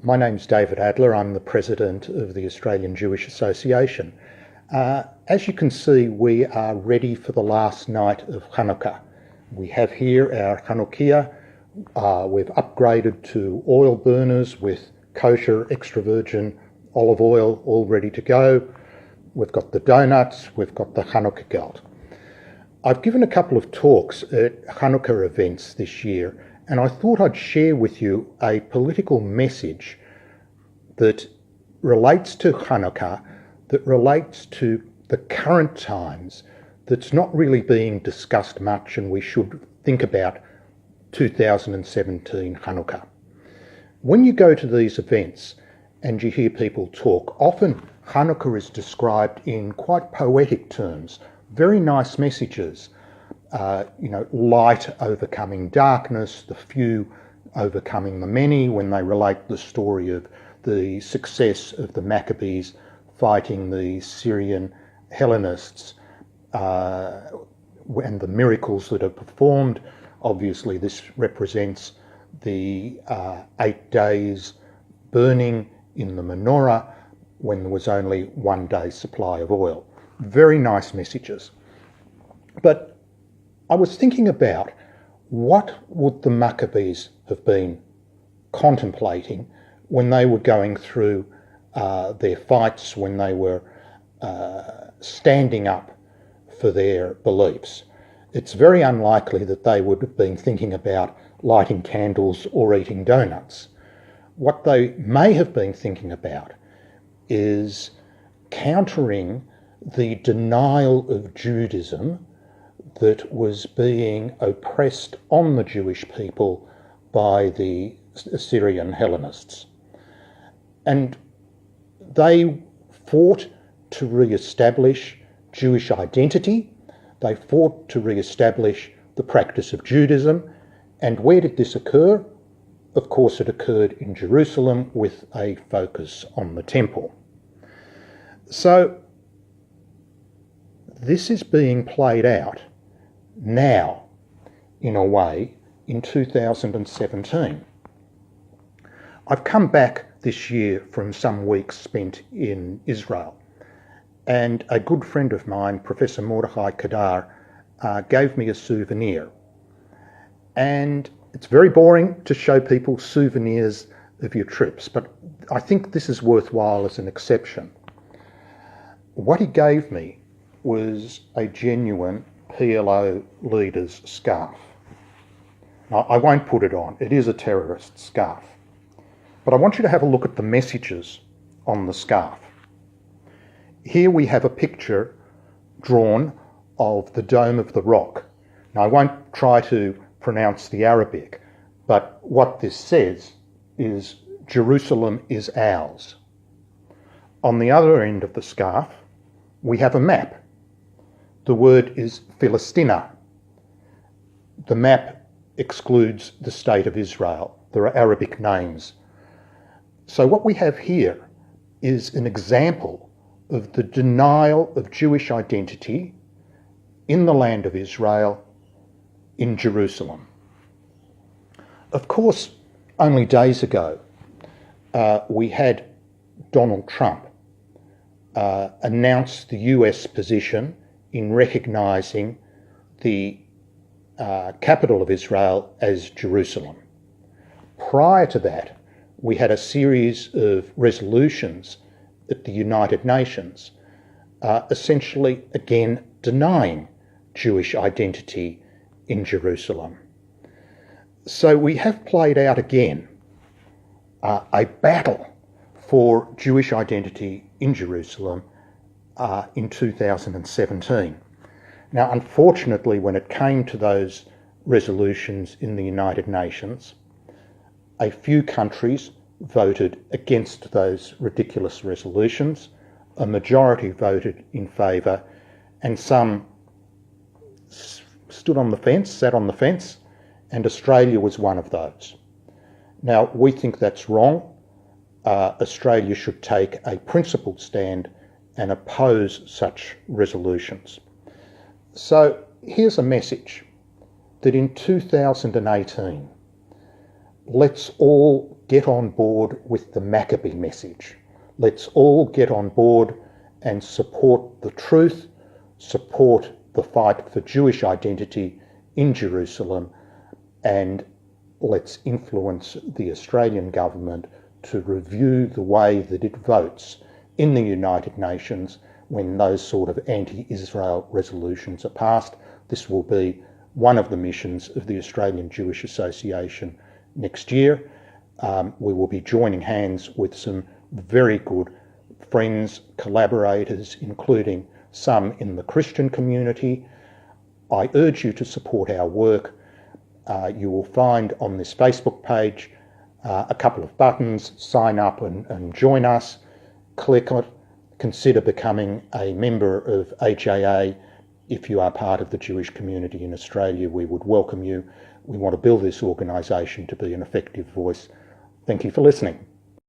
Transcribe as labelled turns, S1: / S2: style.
S1: My name's David Adler. I'm the president of the Australian Jewish Association. As you can see, we are ready for the last night of Hanukkah. We have here our Chanukiah. We've upgraded to oil burners with kosher extra virgin olive oil all ready to go. We've got the donuts, we've got the Hanukkah gelt. I've given a couple of talks at Hanukkah events this year, and I thought I'd share with you a political message that relates to Hanukkah, that relates to the current times, that's not really being discussed much, and we should think about 2017 Hanukkah. When you go to these events and you hear people talk, often Hanukkah is described in quite poetic terms, very nice messages, light overcoming darkness, the few overcoming the many, when they relate the story of the success of the Maccabees fighting the Syrian Hellenists and the miracles that are performed. Obviously, this represents the 8 days burning in the menorah when there was only 1 day's supply of oil. Very nice messages. But I was thinking about what would the Maccabees have been contemplating when they were going through their fights, when they were standing up for their beliefs. It's very unlikely that they would have been thinking about lighting candles or eating donuts. What they may have been thinking about is countering the denial of Judaism that was being oppressed on the Jewish people by the Assyrian Hellenists. And they fought to re-establish Jewish identity. They fought to re-establish the practice of Judaism. And where did this occur? Of course, it occurred in Jerusalem with a focus on the temple. So this is being played out now, in a way, in 2017. I've come back this year from some weeks spent in Israel, and a good friend of mine, Professor Mordechai Kadar, gave me a souvenir. And it's very boring to show people souvenirs of your trips, but I think this is worthwhile as an exception. What he gave me was a genuine PLO leader's scarf. Now, I won't put it on, it is a terrorist scarf. But I want you to have a look at the messages on the scarf. Here we have a picture drawn of the Dome of the Rock. Now, I won't try to pronounce the Arabic, but what this says is Jerusalem is ours. On the other end of the scarf, we have a map. The word is Philistina. The map excludes the state of Israel. There are Arabic names. So what we have here is an example of the denial of Jewish identity in the land of Israel, in Jerusalem. Of course, only days ago, we had Donald Trump announce the US position in recognising the capital of Israel as Jerusalem. Prior to that, we had a series of resolutions at the United Nations, essentially again denying Jewish identity in Jerusalem. So we have played out again a battle for Jewish identity in Jerusalem in 2017. Now, unfortunately, when it came to those resolutions in the United Nations, a few countries voted against those ridiculous resolutions, a majority voted in favour, and some sat on the fence, and Australia was one of those. Now, we think that's wrong. Australia should take a principled stand and oppose such resolutions. So here's a message that in 2018, let's all get on board with the Maccabee message. Let's all get on board and support the truth, support the fight for Jewish identity in Jerusalem, and let's influence the Australian government to review the way that it votes in the United Nations when those sort of anti-Israel resolutions are passed. This will be one of the missions of the Australian Jewish Association next year. We will be joining hands with some very good friends, collaborators, including some in the Christian community. I urge you to support our work. You will find on this Facebook page a couple of buttons: sign up and join us. Click on it. Consider becoming a member of HAA. If you are part of the Jewish community in Australia, we would welcome you. We want to build this organisation to be an effective voice. Thank you for listening.